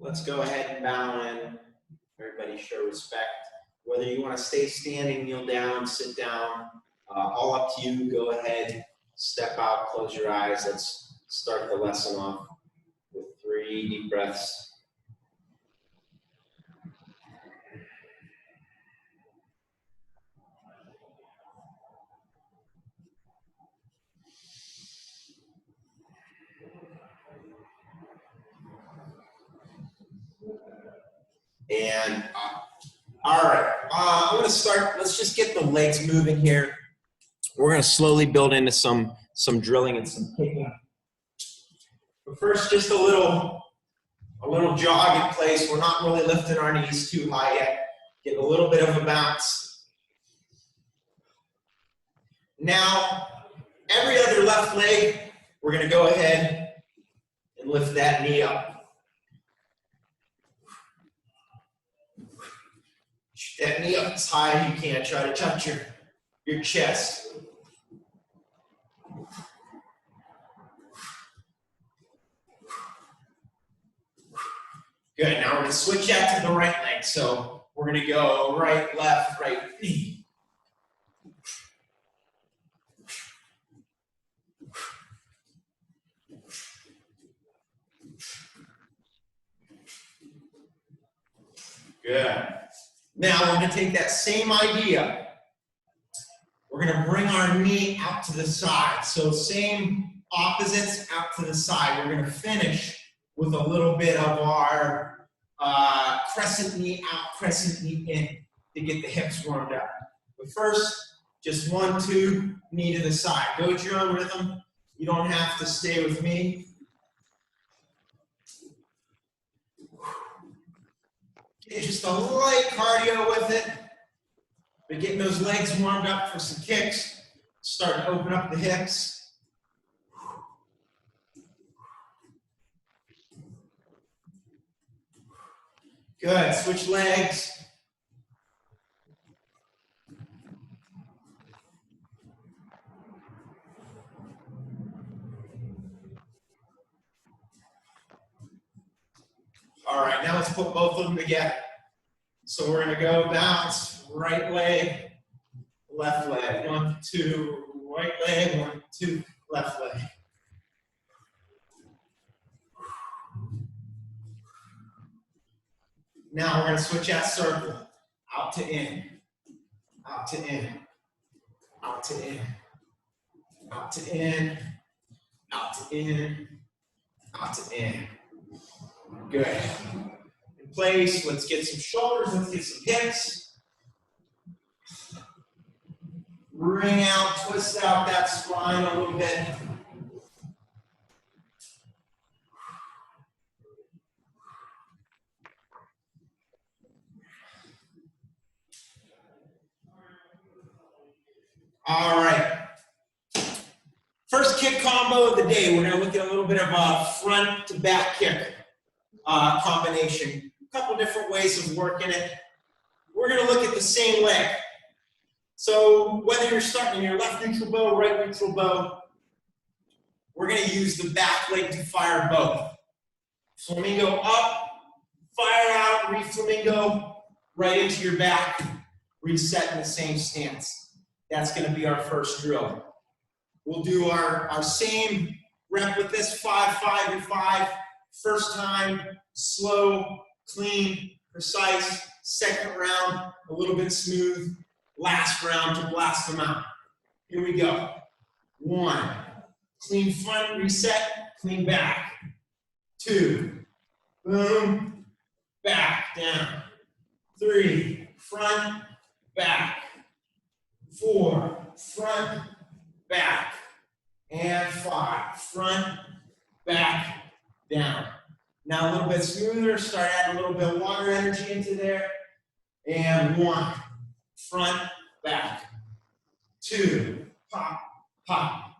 Let's go ahead and bow in. Everybody show respect. Whether you want to stay standing, kneel down, sit down, all up to you. Go ahead, step out, close your eyes. Let's start the lesson off with 3 deep breaths. And all right, I'm going to start. Let's just get the legs moving here. We're going to slowly build into some drilling and some kicking. But first, just a little jog in place. We're not really lifting our knees too high yet. Get a little bit of a bounce. Now, every other left leg, we're going to go ahead and lift that knee up. Shoot that knee up as high as you can. Try to touch your chest. Good. Now we're going to switch out to the right leg. So we're going to go right, left, right knee. Good. Now we're going to take that same idea. We're going to bring our knee out to the side. So same opposites out to the side. We're going to finish with a little bit of our crescent knee out, crescent knee in to get the hips warmed up. But first, just 1, 2, knee to the side. Go at your own rhythm. You don't have to stay with me. Get just a light cardio with it. But getting those legs warmed up for some kicks. Start to open up the hips. Good. Switch legs. All right, now let's put both of them together. So we're going to go bounce, right leg, left leg. 1, 2, right leg, 1, 2, left leg. Now we're going to switch out circle. Out to in, out to in, out to in, out to in, out to in, out to in. Good. In place, let's get some shoulders, let's get some hips. Bring out, twist out that spine a little bit. All right. First kick combo of the day, we're going to look at a little bit of a front to back kick combination. A couple different ways of working it. We're going to look at the same leg. So whether you're starting in your left neutral bow, right neutral bow, we're going to use the back leg to fire both. Flamingo up, fire out, re-flamingo, right into your back, reset in the same stance. That's going to be our first drill. We'll do our same rep with this, 5, 5, and 5. First time, slow, clean, precise. Second round, a little bit smooth. Last round to blast them out. Here we go. 1, clean front, reset, clean back. 2, boom, back, down. 3, front, back. 4, front, back. And 5, front, back, down. Now a little bit smoother, start adding a little bit of water energy into there. And 1, front, back. 2, pop, pop.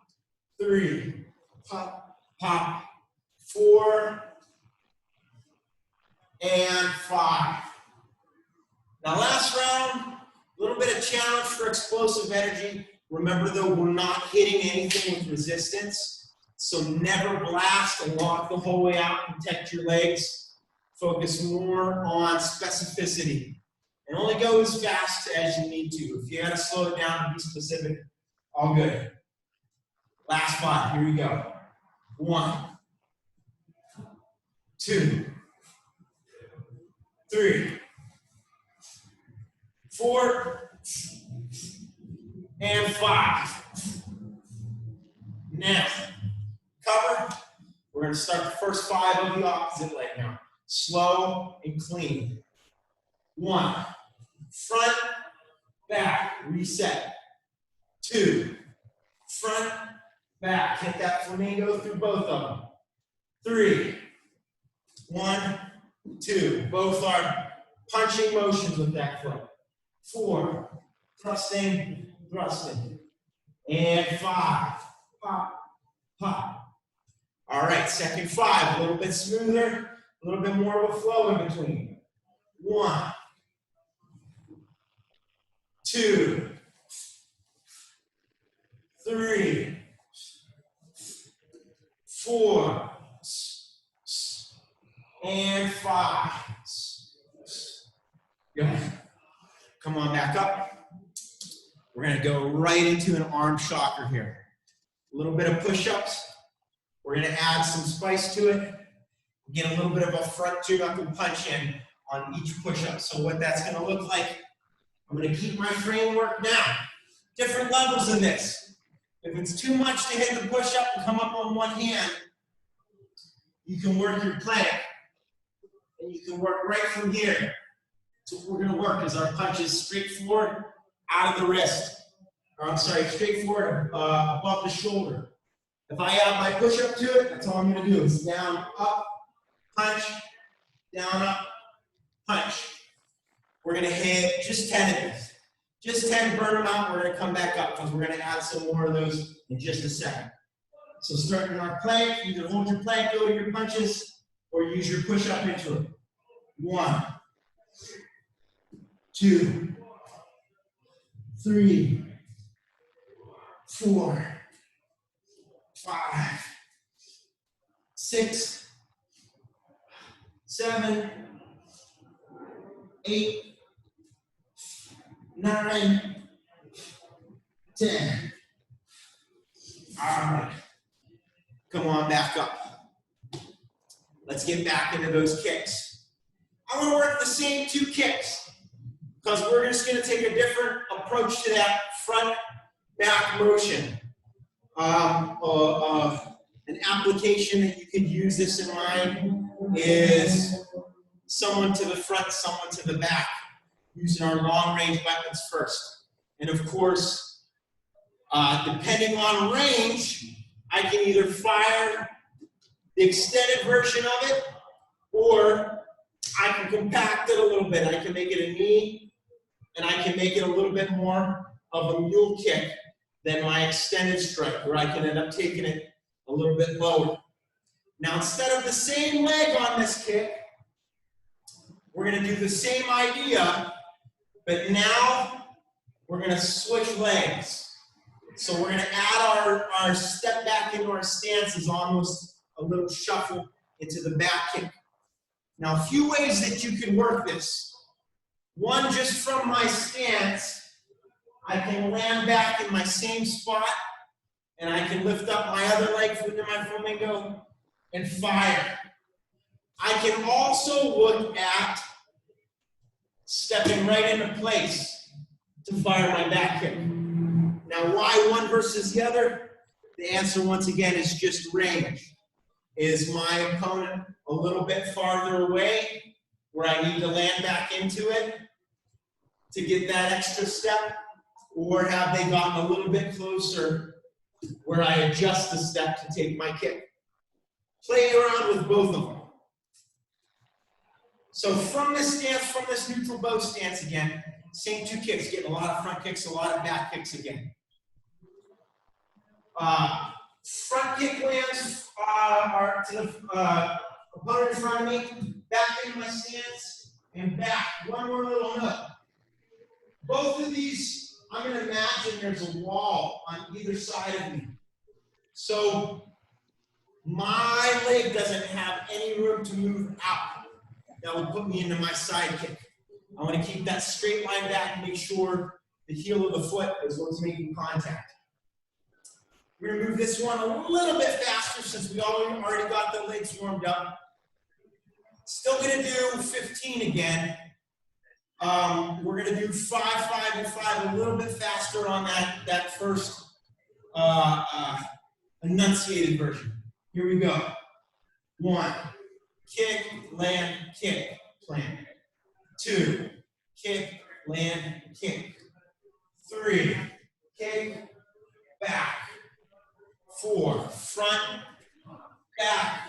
3, pop, pop. 4, and 5. Now last round, a little bit of challenge for explosive energy. Remember though, we're not hitting anything with resistance. So never blast and walk the whole way out and protect your legs. Focus more on specificity. And only go as fast as you need to. If you gotta slow it down and be specific, all good. Last 5, here we go. 1, 2, 3, 4, and 5. Now, cover. We're going to start the first 5 of the opposite leg now. Slow and clean. 1, front, back, reset. 2, front, back. Hit that flamingo through both of them. 3, 1, 2. Both are punching motions with that foot. 4, thrusting, thrusting. And 5, pop, pop. All right, second 5, a little bit smoother, a little bit more of a flow in between. 1, 2, 3, 4, and 5. Good. Come on back up. We're going to go right into an arm shocker here. A little bit of push-ups. We're going to add some spice to it. Get a little bit of a front two-knuckle punch in on each push-up. So what that's going to look like, I'm going to keep my framework down. Different levels in this. If it's too much to hit the push-up and come up on one hand, you can work your plank. And you can work right from here. So what we're going to work is our punches straight forward, out of the wrist. Or I'm sorry, straight forward, above the shoulder. If I add my push-up to it, that's all I'm going to do. It's down, up, punch, down, up, punch. We're going to hit just 10 of these. Just 10, burn them out. We're going to come back up because we're going to add some more of those in just a second. So starting our plank, either hold your plank, go to your punches, or use your push-up into it. 1, 2, 3, 4, 5, 6, 7, 8, 9, 10. All right. Come on back up. Let's get back into those kicks. I want to work the same 2 kicks because we're just going to take a different approach to that front back motion. An application that you could use this in mind is someone to the front, someone to the back, using our long range weapons first. And of course, depending on range, I can either fire the extended version of it, or I can compact it a little bit. I can make it a knee, and I can make it a little bit more of a mule kick than my extended strike, where I can end up taking it a little bit lower. Now, instead of the same leg on this kick, we're going to do the same idea, but now we're going to switch legs. So we're going to add our step back into our stance is almost a little shuffle into the back kick. Now, a few ways that you can work this. One, just from my stance, I can land back in my same spot, and I can lift up my other leg into my flamingo and fire. I can also look at stepping right into place to fire my back kick. Now, why one versus the other? The answer, once again, is just range. Is my opponent a little bit farther away where I need to land back into it to get that extra step? Or have they gotten a little bit closer where I adjust the step to take my kick? Play around with both of them. So from this stance, from this neutral bow stance again, same 2 kicks, getting a lot of front kicks, a lot of back kicks again. Front kick lands are to the opponent in front of me, back into my stance, and back. One more little note. Both of these, I'm going to imagine there's a wall on either side of me. So My leg doesn't have any room to move out. That will put me into my side kick. I want to keep that straight line back and make sure the heel of the foot is what's making contact. We're going to move this one a little bit faster since we already got the legs warmed up. Still going to do 15 again. We're going to do 5, 5, and 5 a little bit faster on that first enunciated version. Here we go. 1, kick, land, kick, plant. 2, kick, land, kick. 3, kick, back. 4, front, back,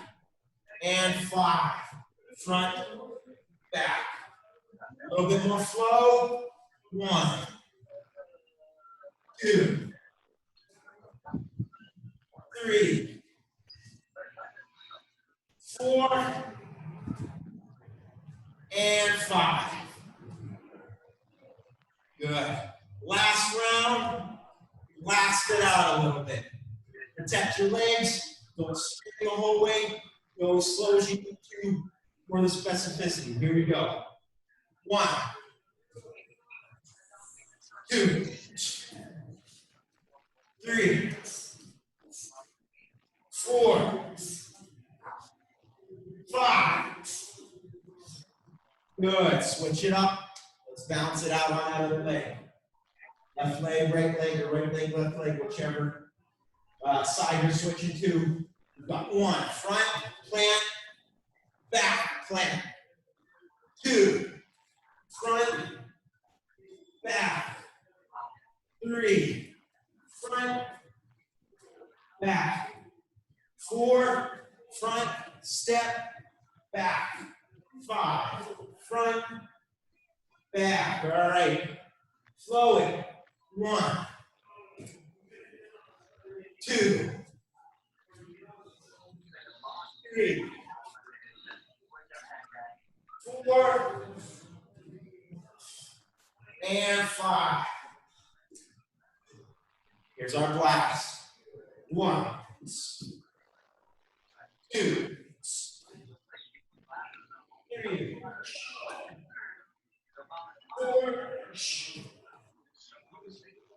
and 5, front, back. A little bit more flow. 1, 2, 3, 4, and 5. Good. Last round, blast it out a little bit. Protect your legs, don't straight the whole way, go as slow as you need to for the specificity. Here we go. 1, 2, 3, 4, 5. Good. Switch it up. Let's bounce it out on either leg. Left leg, right leg, or right leg, left leg, whichever side you're switching to. We've got 1, front, plant, back, plant. 2, front, back. 3, front, back. 4, front, step, back. 5, front, back. All right. Flow it. 1, 2, 3, 4, and 5. Here's our blast. 1, 2, 3, 4,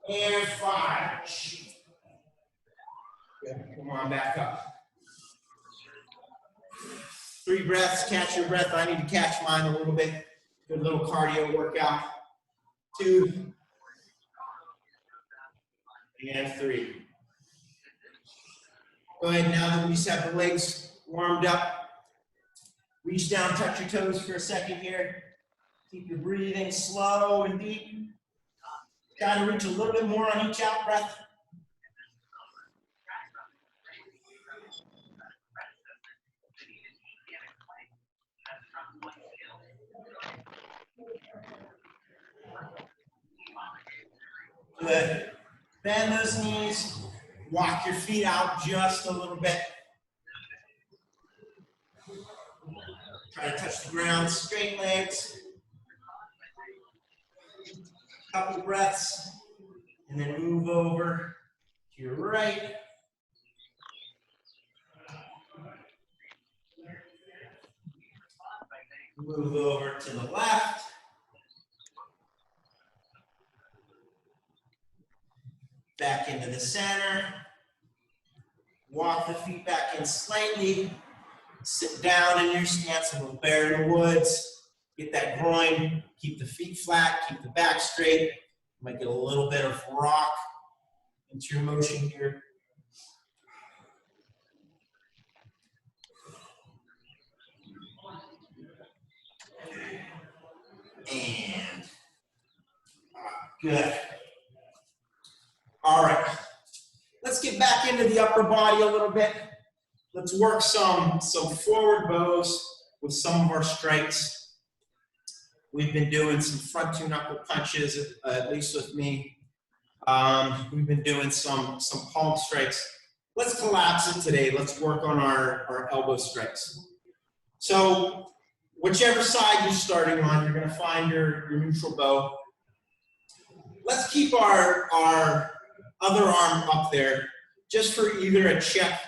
and 5. Good. Come on, back up. 3 breaths, catch your breath. I need to catch mine a little bit. Good little cardio workout. 2, and 3. Go ahead, now that we just have the legs warmed up, reach down, touch your toes for a second here. Keep your breathing slow and deep. Try to reach a little bit more on each out breath. Good. Bend those knees. Walk your feet out just a little bit. Try to touch the ground. Straight legs. Couple breaths. And then move over to your right. Move over to the left. Back into the center. Walk the feet back in slightly. Sit down in your stance, a little bear in the woods. Get that groin, keep the feet flat, keep the back straight. You might get a little bit of rock into your motion here. And good. All right. Let's get back into the upper body a little bit. Let's work some forward bows with some of our strikes. We've been doing some front 2 knuckle punches, at least with me. We've been doing some palm strikes. Let's collapse it today. Let's work on our elbow strikes. So whichever side you're starting on, you're going to find your neutral bow. Let's keep our other arm up there just for either a check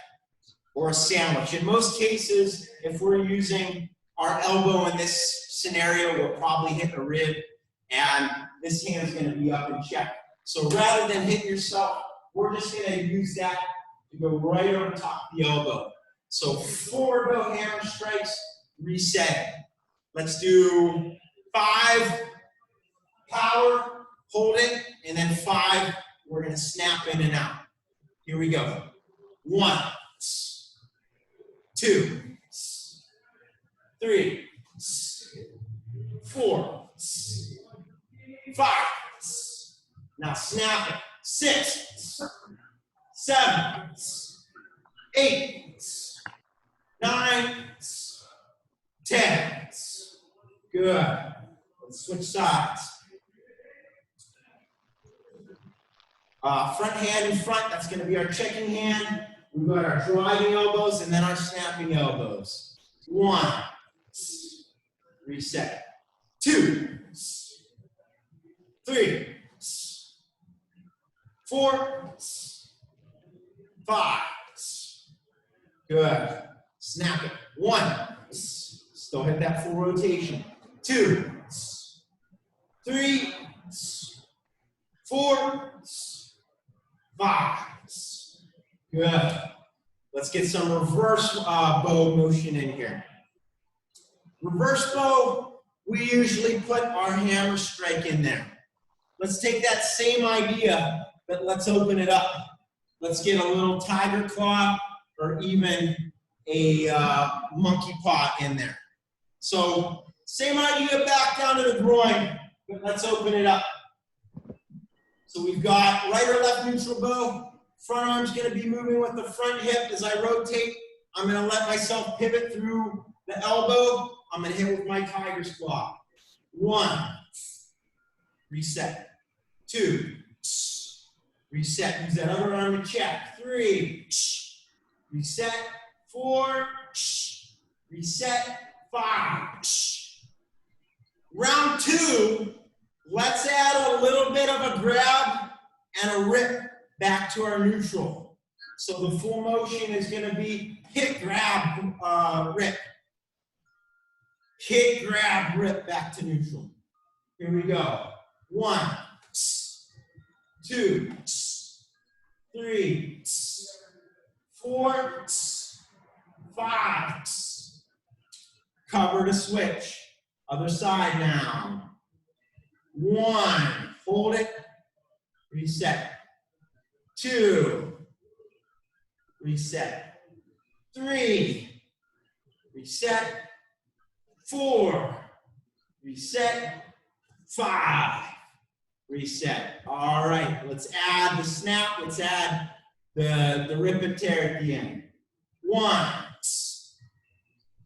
or a sandwich. In most cases, if we're using our elbow in this scenario, we'll probably hit a rib, and this hand is going to be up in check. So rather than hit yourself, we're just going to use that to go right over top of the elbow. So forward bow hammer strikes, reset. Let's do 5 power, hold it, and then 5, we're going to snap in and out. Here we go. 1, 2, 3, 4, 5. Now snap it. 6, 7, 8, 9, 10. Good. Let's switch sides. Front hand in front, that's going to be our checking hand. We've got our driving elbows and then our snapping elbows. 1, reset. 2, 3, 4, 5. Good. Snap it. 1. Still hit that full rotation. 2, 3, 4, 5. Good. Let's get some reverse bow motion in here. Reverse bow, we usually put our hammer strike in there. Let's take that same idea, but let's open it up. Let's get a little tiger claw or even a monkey paw in there. So same idea back down to the groin, but let's open it up. So we've got right or left neutral bow. Front arm's going to be moving with the front hip. As I rotate, I'm going to let myself pivot through the elbow. I'm going to hit with my tiger's claw. 1, reset. 2, reset. Use that other arm to check. 3, reset. 4, reset. 5. Round 2, let's add a little bit of a grab and a rip back to our neutral. So the full motion is going to be hit, grab, rip. Hit, grab, rip back to neutral. Here we go. 1, 2, 3, 4, 5. Cover to switch. Other side now. 1, hold it, reset. 2, reset. 3, reset. 4, reset. 5, reset. All right, let's add the snap. Let's add the rip and tear at the end. 1,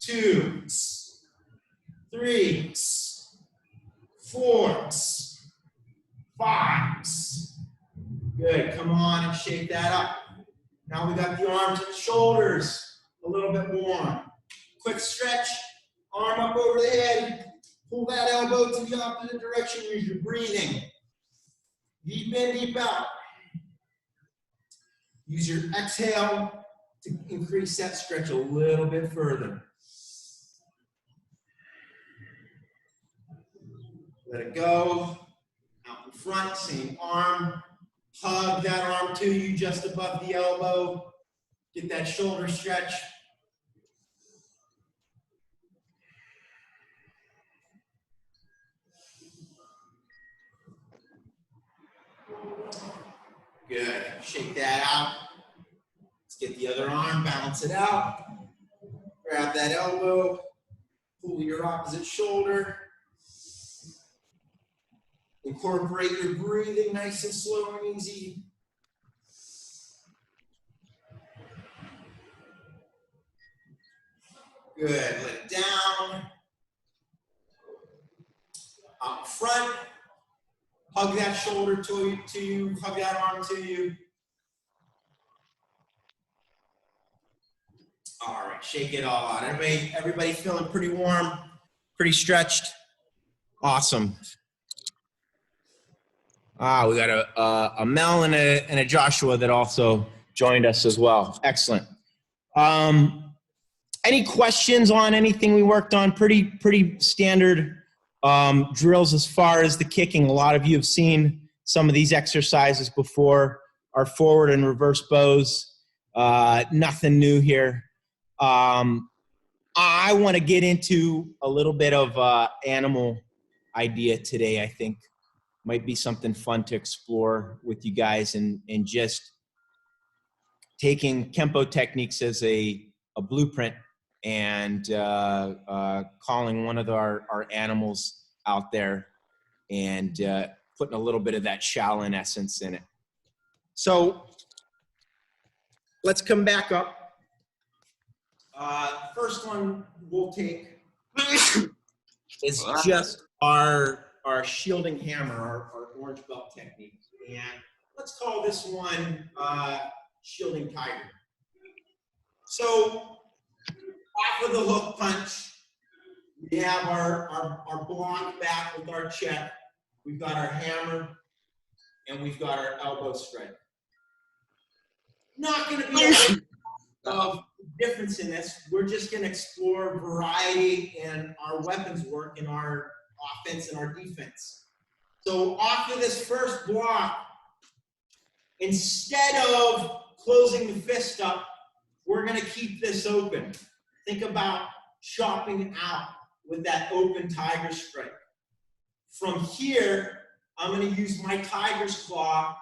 2, 3, 4, 5. Good. Come on and shake that up. Now we got the arms and shoulders a little bit more. Quick stretch. Arm up over the head. Pull that elbow to the opposite direction as you're breathing. Deep in, deep out. Use your exhale to increase that stretch a little bit further. Let it go. Out in front, same arm. Hug that arm to you just above the elbow. Get that shoulder stretch. Good. Shake that out. Let's get the other arm, balance it out. Grab that elbow. Pull your opposite shoulder. Incorporate your breathing nice and slow and easy. Good. Let it down. Up front. Hug that shoulder to you. Hug that arm to you. All right. Shake it all out. Everybody feeling pretty warm? Pretty stretched? Awesome. We got a Mel and a Joshua that also joined us as well. Excellent. Any questions on anything we worked on? Pretty standard drills as far as the kicking. A lot of you have seen some of these exercises before. Our forward and reverse bows. Nothing new here. I want to get into a little bit of animal idea today. I think might be something fun to explore with you guys, and just taking Kempo techniques as a blueprint and calling one of our animals out there and putting a little bit of that Shaolin essence in it. So let's come back up. First one we'll take is just our shielding hammer, our orange belt technique. And let's call this one shielding tiger. So off of the hook punch, we have our block back with our check. We've got our hammer, and we've got our elbow strike. Not going to be a of difference in this. We're just going to explore variety in our weapons work, in our offense and our defense. So off of this first block, instead of closing the fist up, we're going to keep this open. Think about chopping out with that open tiger strike. From here, I'm going to use my tiger's claw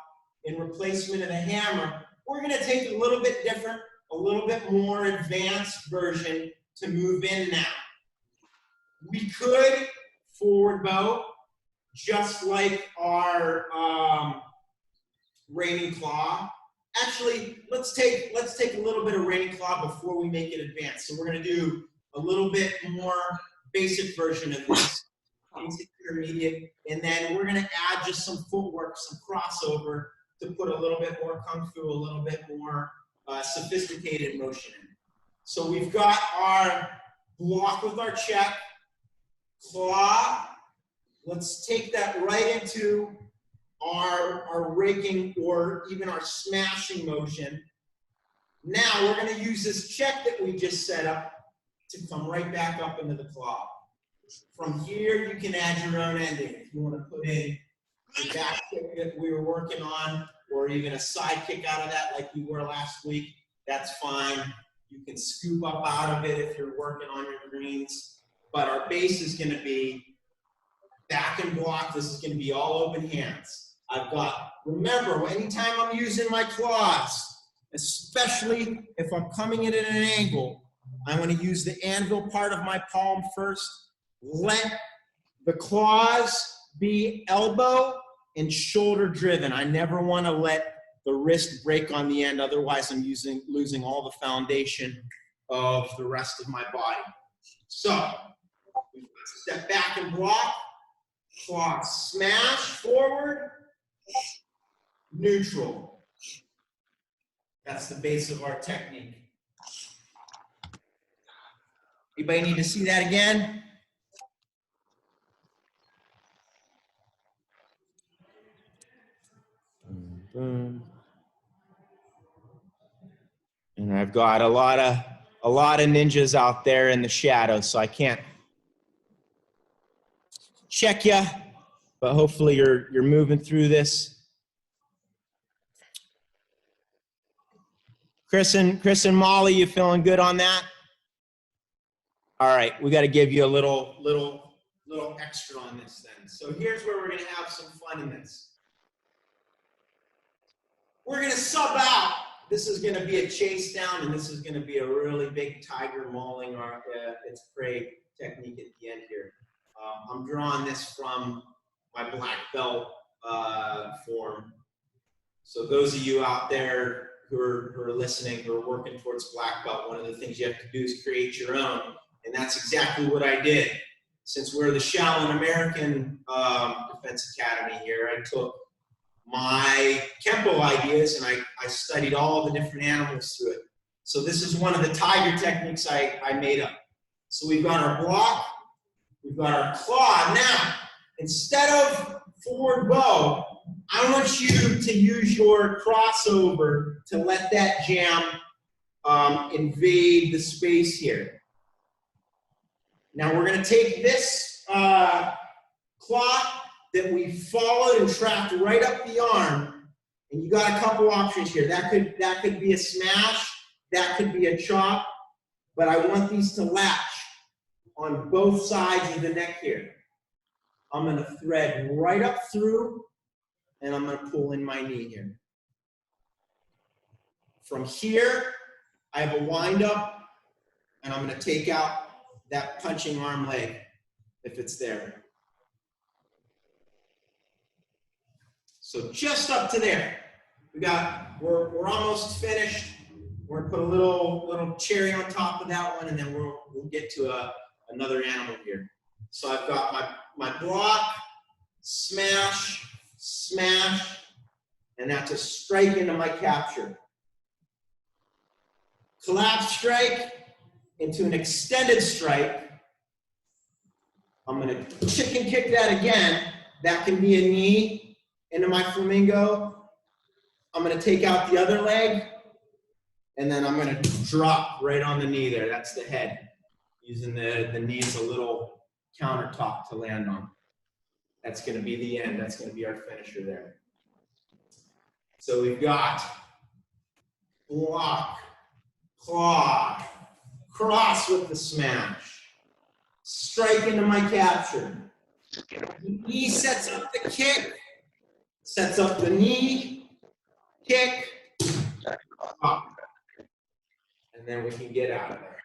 in replacement of the hammer. We're going to take a little bit different, a little bit more advanced version to move in now. We could forward bow, just like our raining claw. Actually, let's take a little bit of raining claw before we make it advanced. So we're going to do a little bit more basic version of this, basic intermediate, and then we're going to add just some footwork, some crossover to put a little bit more kung fu, a little bit more sophisticated motion in. So we've got our block with our check, claw. Let's take that right into our raking or even our smashing motion. Now we're going to use this check that we just set up to come right back up into the claw. From here, you can add your own ending. If you want to put in the back kick that we were working on, or even a side kick out of that like we were last week, that's fine. You can scoop up out of it if you're working on your greens. But our base is going to be back and block. This is going to be all open hands. I've got, remember, anytime I'm using my claws, especially if I'm coming in at an angle, I'm going to use the anvil part of my palm first. Let the claws be elbow and shoulder driven. I never want to let the wrist break on the end, otherwise I'm losing all the foundation of the rest of my body. So, step back and block, claw smash forward, neutral. That's the base of our technique. Anybody need to see that again? Boom. And I've got a lot of ninjas out there in the shadows, so I can't check you, but hopefully you're moving through this. Chris and Molly, you feeling good on that? All right, we got to give you a little extra on this then. So here's where we're going to have some fun in this. We're going to sub out. This is going to be a chase down, and this is going to be a really big tiger mauling its prey technique at the end here. I'm drawing this from my black belt form. So those of you out there who are listening, who are working towards black belt, one of the things you have to do is create your own. And that's exactly what I did. Since we're the Shaolin American Defense Academy here, I took my Kempo ideas and I studied all the different animals through it. So this is one of the tiger techniques I made up. So we've got our block, we've got our claw. Now, instead of forward bow, I want you to use your crossover to let that jam invade the space here. Now we're going to take this cloth that we followed and tracked right up the arm, and you got a couple options here. That could be a smash, that could be a chop, but I want these to latch on both sides of the neck here. I'm going to thread right up through, and I'm going to pull in my knee here. From here, I have a wind up, and I'm going to take out that punching arm leg if it's there. So just up to there. We're almost finished. We're gonna put a little cherry on top of that one, and then we'll get to another animal here. So I've got my block, smash, smash, and that's a strike into my capture. Collapse strike into an extended strike. I'm gonna chicken kick that again. That can be a knee into my flamingo. I'm gonna take out the other leg, and then I'm gonna drop right on the knee there. That's the head, using the knee as a little countertop to land on. That's gonna be the end. That's gonna be our finisher there. So we've got block, claw, cross with the smash, strike into my capture. The knee sets up the kick, sets up the knee, kick, up. And then we can get out of there.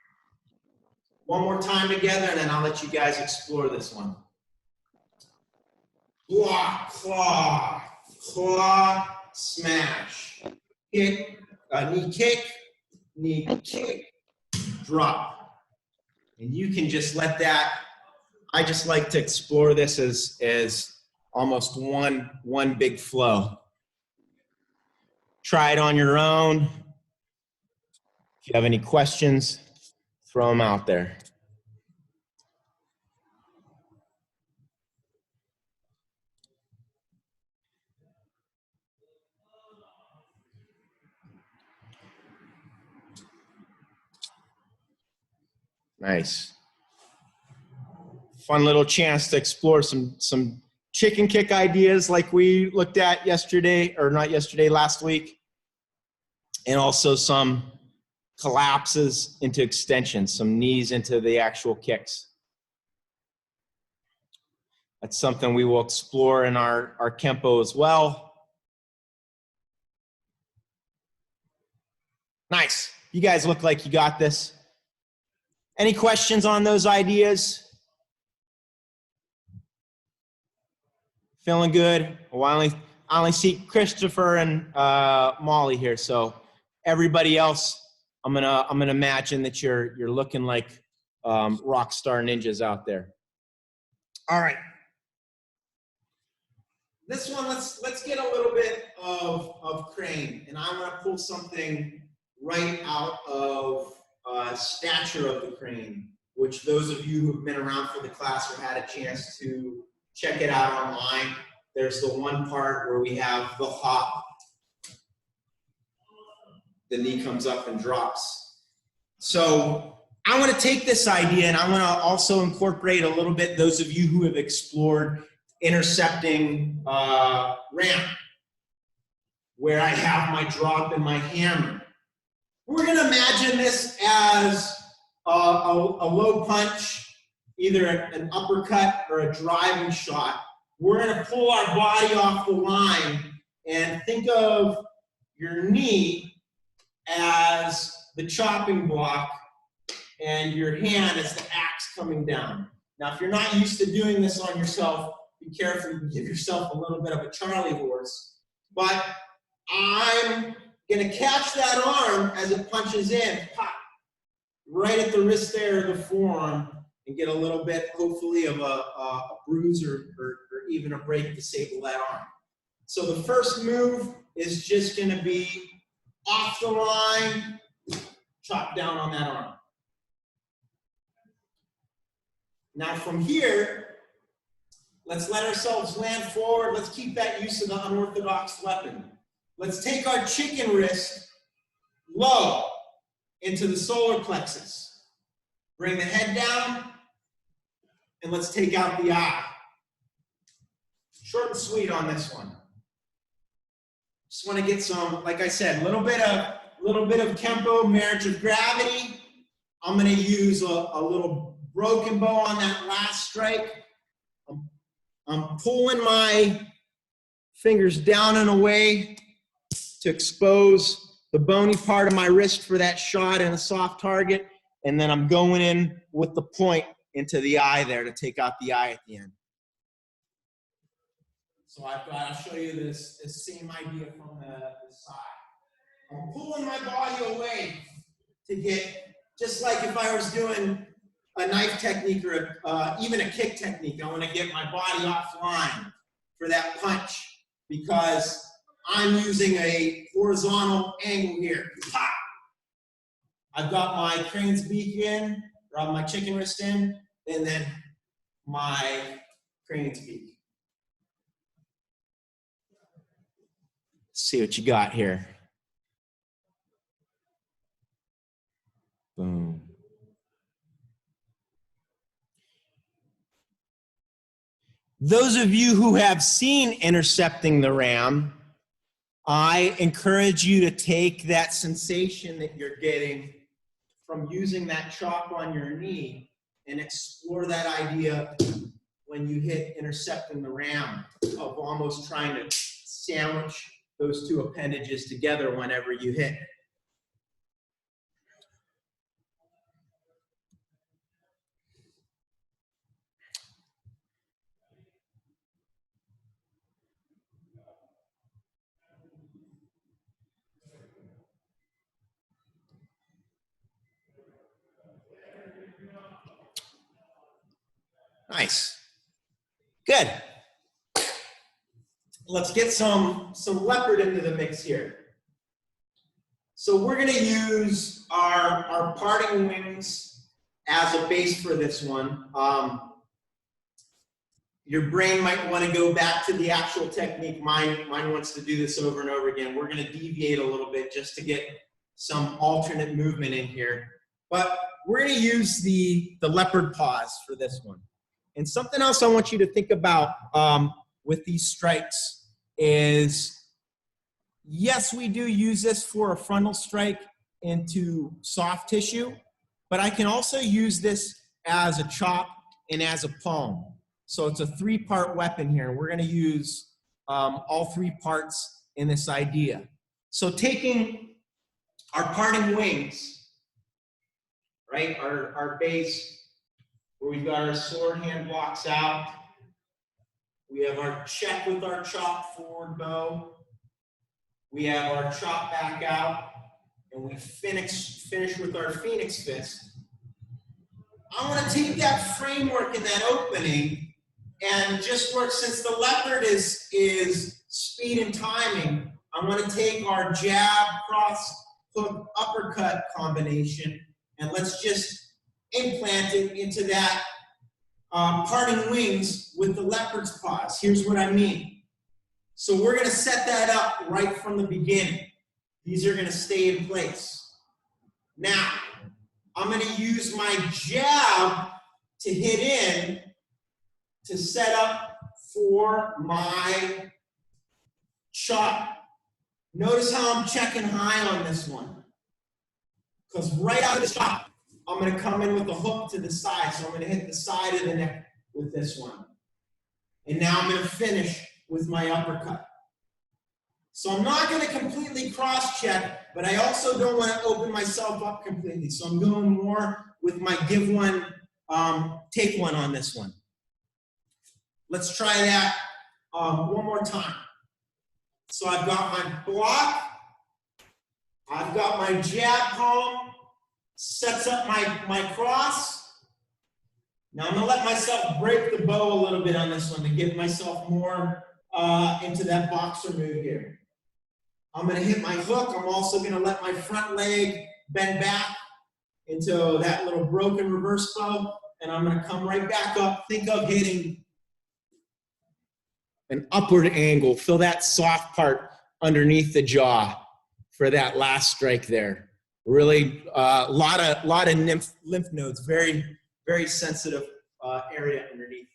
One more time together, and then I'll let you guys explore this one. Block, claw, claw, smash, kick, knee kick, drop. And you can just let that, I just like to explore this as almost one big flow. Try it on your own. If you have any questions, throw them out there. Nice. Fun little chance to explore some chicken kick ideas like we looked at yesterday, or not yesterday, last week. And also some collapses into extensions, some knees into the actual kicks. That's something we will explore in our Kempo as well. Nice. You guys look like you got this. Any questions on those ideas? Feeling good? Well, I only see Christopher and Molly here, so everybody else, I'm gonna imagine that you're looking like rock star ninjas out there. All right. This one, let's get a little bit of crane, and I'm gonna pull something right out of stature of the crane, which those of you who've been around for the class or had a chance to check it out online. There's the one part where we have the hop. The knee comes up and drops. So I want to take this idea and I want to also incorporate a little bit those of you who have explored intercepting ramp, where I have my drop and my hammer. We're going to imagine this as a low punch, either an uppercut or a driving shot. We're going to pull our body off the line and think of your knee as the chopping block and your hand as the axe coming down. Now, if you're not used to doing this on yourself, be careful, you can give yourself a little bit of a Charlie horse. But I'm going to catch that arm as it punches in, pop, right at the wrist there, the forearm, and get a little bit, hopefully, of a bruise or even a break to disable that arm. So the first move is just going to be off the line, chop down on that arm. Now from here, let's let ourselves land forward. Let's keep that use of the unorthodox weapon. Let's take our chicken wrist low. into the solar plexus. Bring the head down, and let's take out the eye. Short and sweet on this one. Just want to get some, like I said, a little bit of tempo, marriage of gravity. I'm going to use a little broken bow on that last strike. I'm pulling my fingers down and away to expose the bony part of my wrist for that shot and a soft target. And then I'm going in with the point into the eye there to take out the eye at the end. So I'll show you this same idea from the side. I'm pulling my body away to get, just like if I was doing a knife technique or even a kick technique, I want to get my body offline for that punch because I'm using a horizontal angle here. Pop! I've got my crane's beak in, or my chicken wrist in, and then my crane's beak. See what you got here. Boom. Those of you who have seen Intercepting the Ram, I encourage you to take that sensation that you're getting from using that chop on your knee and explore that idea when you hit Intercepting the Ram of almost trying to sandwich those two appendages together whenever you hit. Nice. Good. Let's get some leopard into the mix here. So we're going to use our parting wings as a base for this one. Your brain might want to go back to the actual technique. Mine wants to do this over and over again. We're going to deviate a little bit just to get some alternate movement in here. But we're going to use the leopard paws for this one. And something else I want you to think about with these strikes is, yes, we do use this for a frontal strike into soft tissue, but I can also use this as a chop and as a palm. So it's a three-part weapon here. We're going to use all three parts in this idea. So taking our parting wings, right, our base, where we've got our sword hand blocks out. We have our check with our chop forward bow. We have our chop back out. And we finish with our phoenix fist. I want to take that framework in that opening and just work, since the leopard is speed and timing, I want to take our jab, cross, hook, uppercut combination, and let's just implant it into that parting wings with the leopard's paws. Here's what I mean. So we're going to set that up right from the beginning. These are going to stay in place. Now, I'm going to use my jab to hit in to set up for my chop. Notice how I'm checking high on this one. Because right out of the chop, I'm going to come in with a hook to the side. So I'm going to hit the side of the neck with this one. And now I'm going to finish with my uppercut. So I'm not going to completely cross-check, but I also don't want to open myself up completely. So I'm going more with my give one, take one on this one. Let's try that one more time. So I've got my block. I've got my jab palm. Sets up my cross. Now I'm going to let myself break the bow a little bit on this one to get myself more into that boxer move here. I'm going to hit my hook. I'm also going to let my front leg bend back into that little broken reverse bow, and I'm going to come right back up. Think of hitting an upward angle. Feel that soft part underneath the jaw for that last strike there. Really, lot of lymph nodes, very, very sensitive area underneath.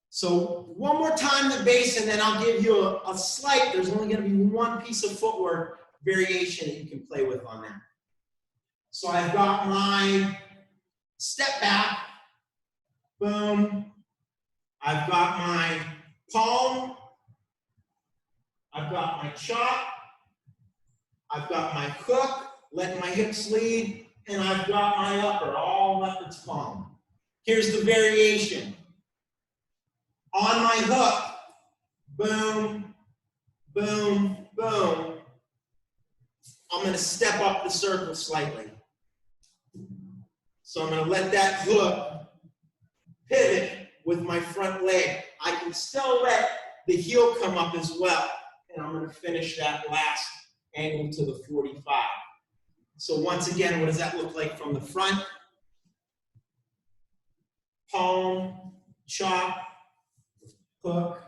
So one more time the base, and then I'll give you a slight, there's only going to be one piece of footwork variation that you can play with on that. So I've got my step back, boom. I've got my palm. I've got my chop. I've got my hook, letting my hips lead, and I've got my upper, all leopard's palm. Here's the variation. On my hook, boom, boom, boom. I'm going to step up the circle slightly. So I'm going to let that hook pivot with my front leg. I can still let the heel come up as well. And I'm going to finish that last angle to the 45. So once again, what does that look like from the front? Palm, chop, hook,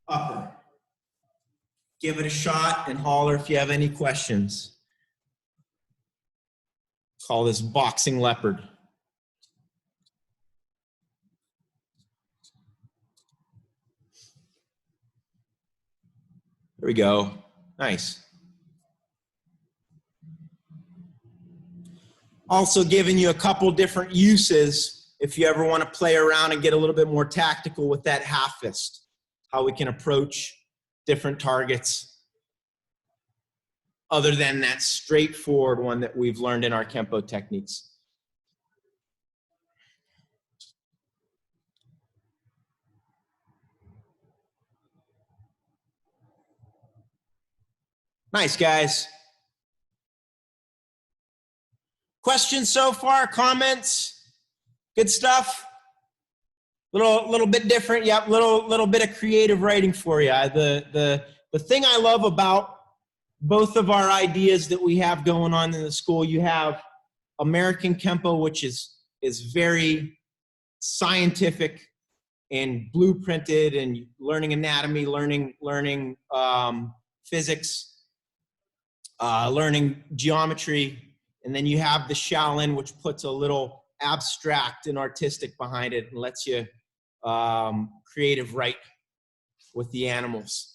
upper. Give it a shot and holler if you have any questions. Call this boxing leopard. There we go. Nice. Also giving you a couple different uses if you ever want to play around and get a little bit more tactical with that half fist. How we can approach different targets other than that straightforward one that we've learned in our Kempo techniques. Nice, guys. Questions so far? Comments? Good stuff? Little bit different. Yep, little bit of creative writing for you. The thing I love about both of our ideas that we have going on in the school, you have American Kempo, which is very scientific and blueprinted and learning anatomy, learning physics, learning geometry. And then you have the Shaolin, which puts a little abstract and artistic behind it and lets you creative write with the animals.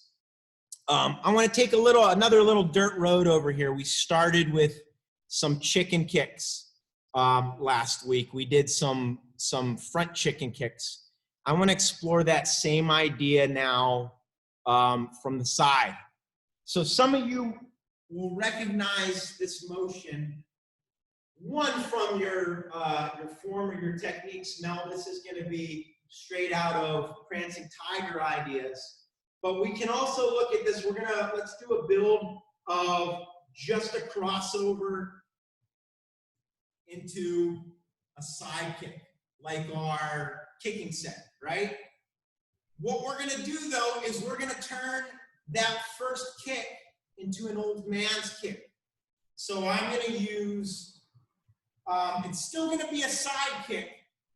I want to take another little dirt road over here. We started with some chicken kicks last week. We did some front chicken kicks. I want to explore that same idea now from the side. So some of you will recognize this motion. One from your form or your techniques. Now this is going to be straight out of Prancing Tiger ideas. But we can also look at this. Let's do a build of just a crossover into a side kick, like our kicking set, right? What we're gonna do though is we're gonna turn that first kick into an old man's kick. So I'm gonna use, it's still gonna be a side kick,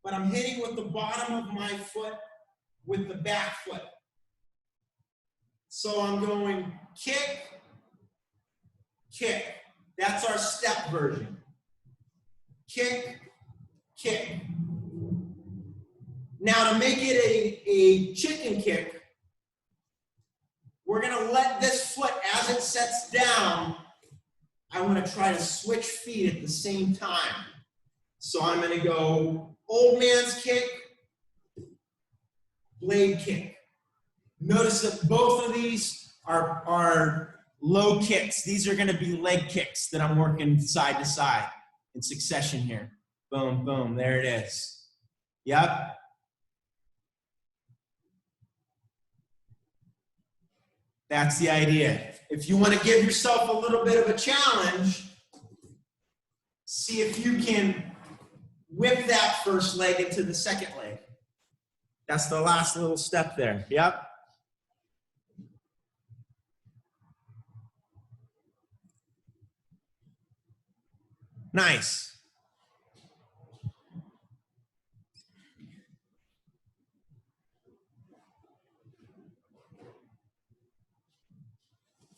but I'm hitting with the bottom of my foot with the back foot. So I'm going kick, kick. That's our step version. Kick, kick. Now to make it a chicken kick, we're gonna let this foot, as it sets down, I wanna try to switch feet at the same time. So I'm gonna go old man's kick, blade kick. Notice that both of these are low kicks. These are going to be leg kicks that I'm working side to side in succession here. Boom, boom, there it is. Yep. That's the idea. If you want to give yourself a little bit of a challenge, see if you can whip that first leg into the second leg. That's the last little step there. Yep. Nice.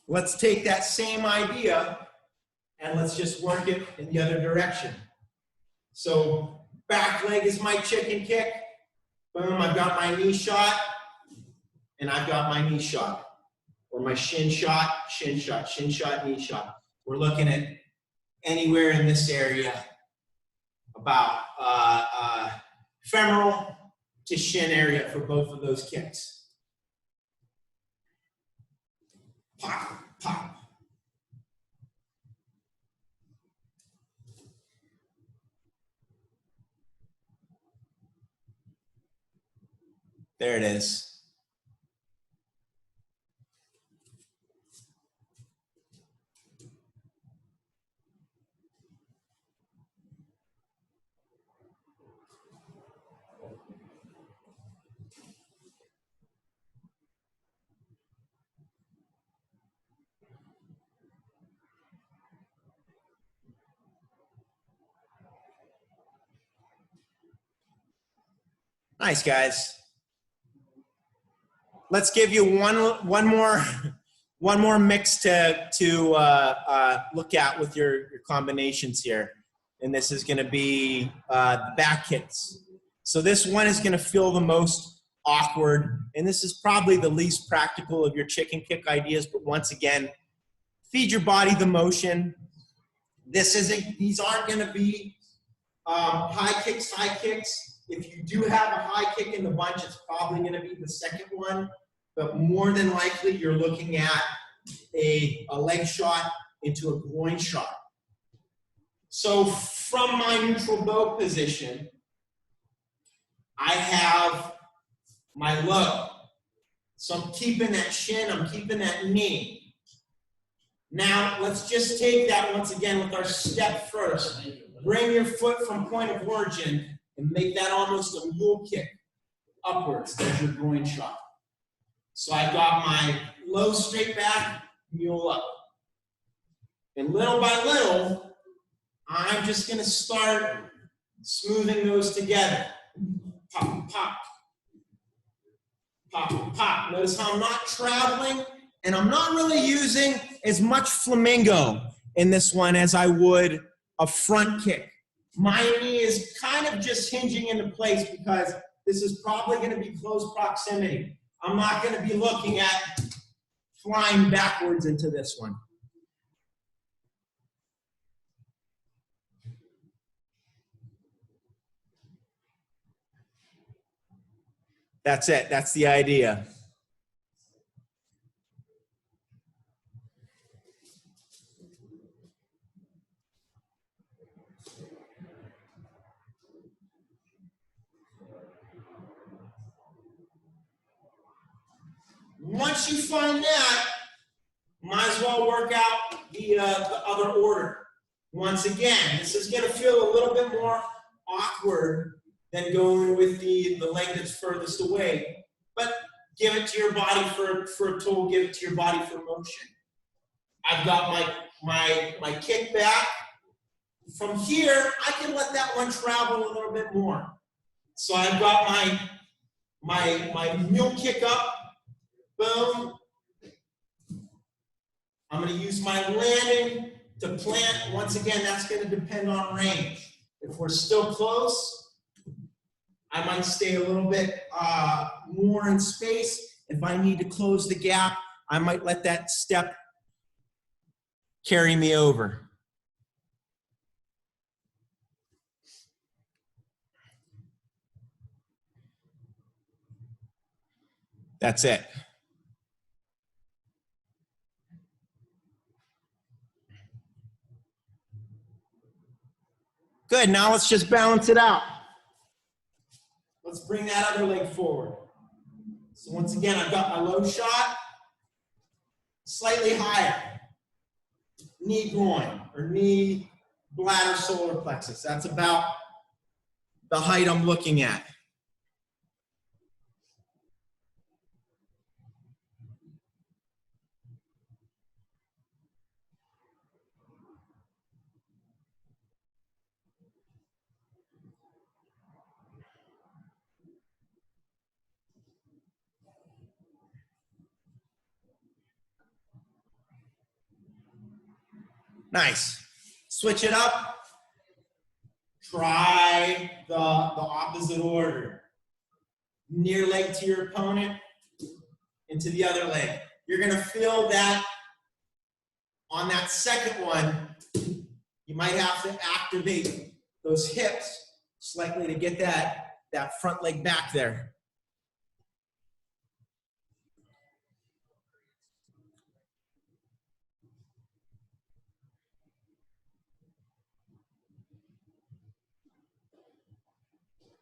Let's take that same idea and let's just work it in the other direction. So back leg is my chicken kick. Boom, I've got my knee shot, and I've got my knee shot. Or my shin shot, shin shot, shin shot, knee shot. We're looking at anywhere in this area, about femoral to shin area for both of those kicks. Pop, pop. There it is. Nice, guys. Let's give you one more mix to look at with your combinations here. And this is going to be the back kicks. So this one is going to feel the most awkward, and this is probably the least practical of your chicken kick ideas. But once again, feed your body the motion. These aren't going to be high kicks, high kicks. If you do have a high kick in the bunch, it's probably going to be the second one. But more than likely, you're looking at a leg shot into a groin shot. So from my neutral bow position, I have my low. So I'm keeping that shin, I'm keeping that knee. Now, let's just take that once again with our step first. Bring your foot from point of origin and make that almost a mule kick upwards. There's your groin shot. So I've got my low straight back, mule up. And little by little, I'm just going to start smoothing those together. Pop, pop. Pop, pop. Notice how I'm not traveling, and I'm not really using as much flamingo in this one as I would a front kick. My knee is kind of just hinging into place because this is probably going to be close proximity. I'm not going to be looking at flying backwards into this one. That's it. That's the idea. Once you find that, might as well work out the other order. Once again, this is going to feel a little bit more awkward than going with the leg that's furthest away. But give it to your body for a tool, give it to your body for motion. I've got my kick back. From here, I can let that one travel a little bit more. So I've got my mule kick up. Boom. I'm going to use my landing to plant. Once again, that's going to depend on range. If we're still close, I might stay a little bit more in space. If I need to close the gap, I might let that step carry me over. That's it. Good, now let's just balance it out. Let's bring that other leg forward. So once again, I've got my low shot, slightly higher. Knee groin, or knee bladder solar plexus. That's about the height I'm looking at. Nice. Switch it up. Try the opposite order. Near leg to your opponent, into the other leg. You're gonna feel that on that second one, you might have to activate those hips slightly to get that front leg back there.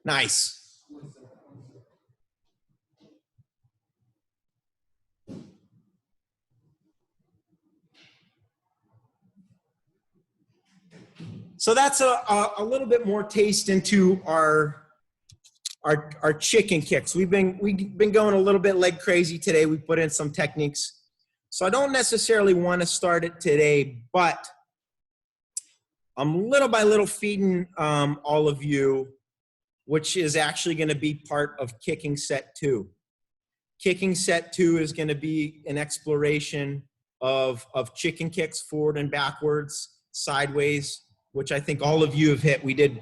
Nice. So that's a little bit more taste into our chicken kicks. We've been going a little bit leg crazy today. We put in some techniques. So I don't necessarily want to start it today, but I'm little by little feeding all of you, which is actually going to be part of kicking set 2. Kicking set 2 is going to be an exploration of chicken kicks forward and backwards, sideways, which I think all of you have hit. We did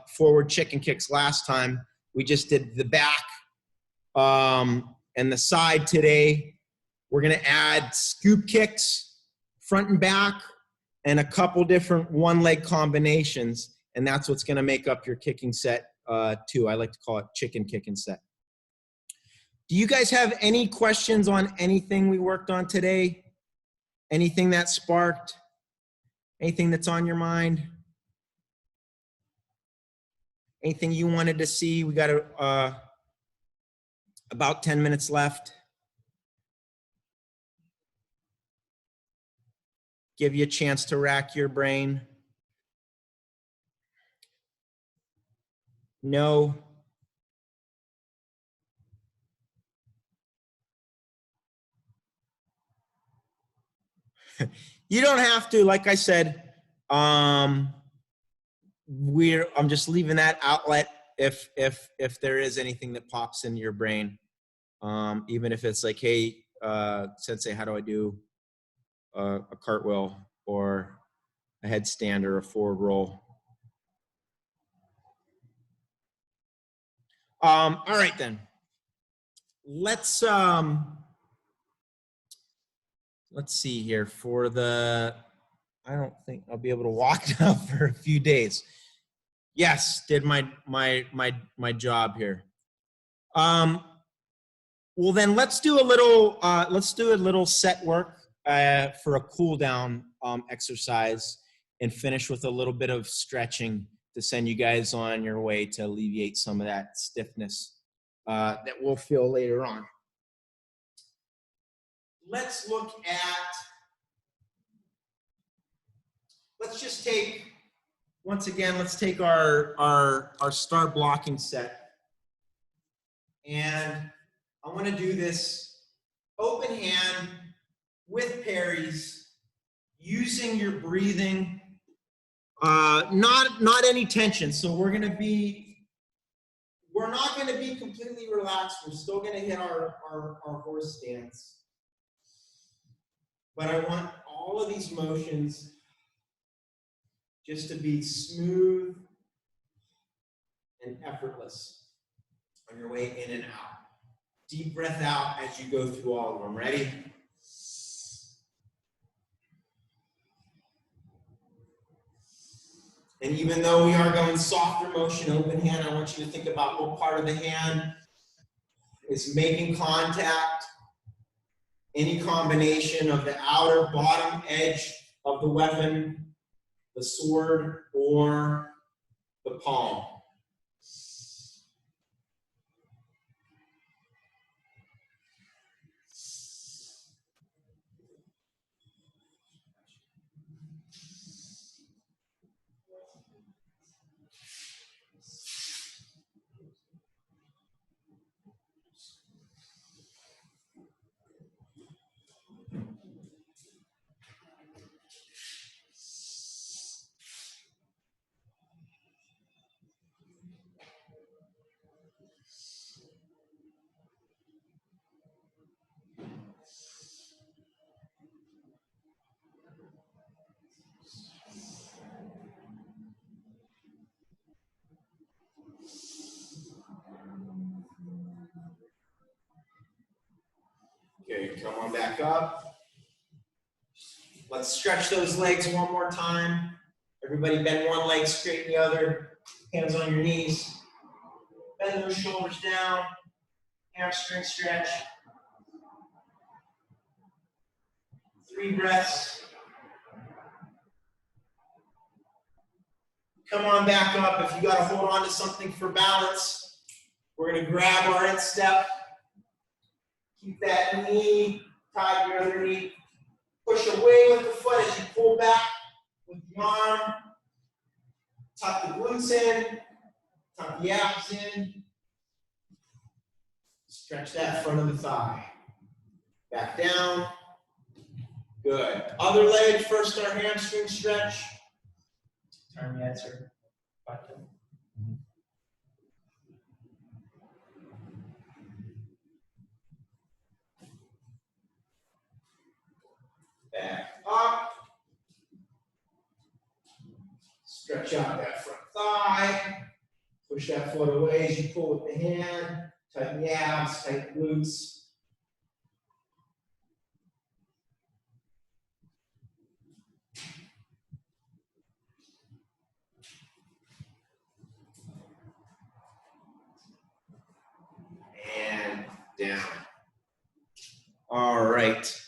forward chicken kicks last time. We just did the back and the side today. We're going to add scoop kicks, front and back, and a couple different one-leg combinations, and that's what's going to make up your kicking set 2. I like to call it chicken kicking set. Do you guys have any questions on anything we worked on today? Anything that sparked? Anything that's on your mind? Anything you wanted to see? We got about 10 minutes left. Give you a chance to rack your brain. No. You don't have to, like I said, I'm just leaving that outlet if there is anything that pops into your brain. Even if it's like, hey, Sensei, how do I do a cartwheel or a headstand or a forward roll? All right then. Let's see here for the, I don't think I'll be able to walk now for a few days. Yes, did my job here. Well then let's do a little set work for a cool down exercise and finish with a little bit of stretching to send you guys on your way to alleviate some of that stiffness that we'll feel later on. Let's look at, let's just take, once again, let's take our start blocking set. And I want to do this open hand with parries, using your breathing, not any tension. So we're not going to be completely relaxed. We're still going to hit our horse stance. But I want all of these motions just to be smooth and effortless on your way in and out. Deep breath out as you go through all of them. Ready? And even though we are going softer motion, open hand, I want you to think about what part of the hand is making contact. Any combination of the outer bottom edge of the weapon, the sword, or the palm. Good, come on back up. Let's stretch those legs one more time. Everybody bend one leg, straighten the other. Hands on your knees. Bend those shoulders down. Hamstring stretch. 3 breaths. Come on back up. If you got to hold on to something for balance, we're going to grab our instep. Keep that knee tied to your other knee. Push away with the foot as you pull back with the arm. Tuck the glutes in. Tuck the abs in. Stretch that front of the thigh. Back down. Good. Other leg, first our hamstring stretch. Turn the answer. Button. Back up. Stretch out that front thigh. Push that foot away as you pull with the hand. Tighten the abs, tighten the glutes. And down. All right.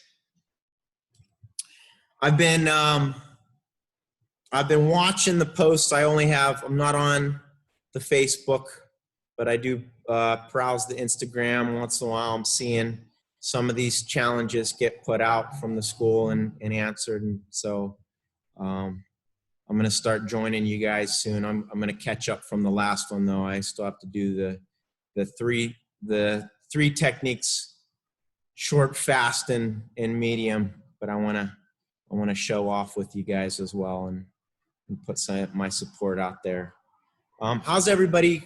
I've been watching the posts. I'm not on the Facebook, but I do browse the Instagram once in a while. I'm seeing some of these challenges get put out from the school and answered. And so I'm going to start joining you guys soon. I'm going to catch up from the last one though. I still have to do the three techniques: short, fast, and medium. But I want to show off with you guys as well and put my support out there. How's everybody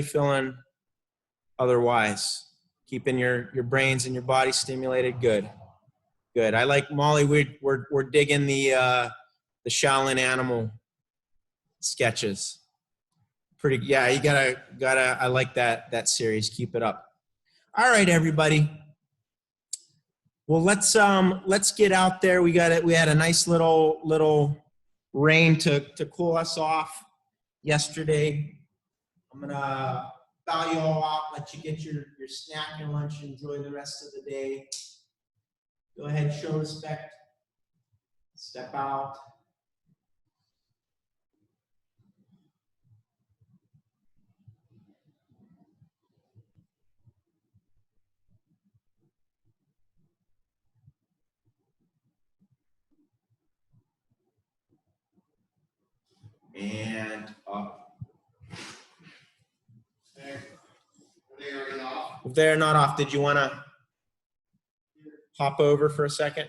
feeling otherwise? Keeping your brains and your body stimulated? Good. I like Molly. We're digging the Shaolin animal sketches. Pretty. Yeah, you gotta. I like that series. Keep it up. All right, everybody. Well, let's get out there. We had a nice little rain to cool us off yesterday. I'm gonna bow you all out, let you get your snack and lunch, enjoy the rest of the day. Go ahead, show respect. Step out. And up. If they're not off, did you want to hop over for a second?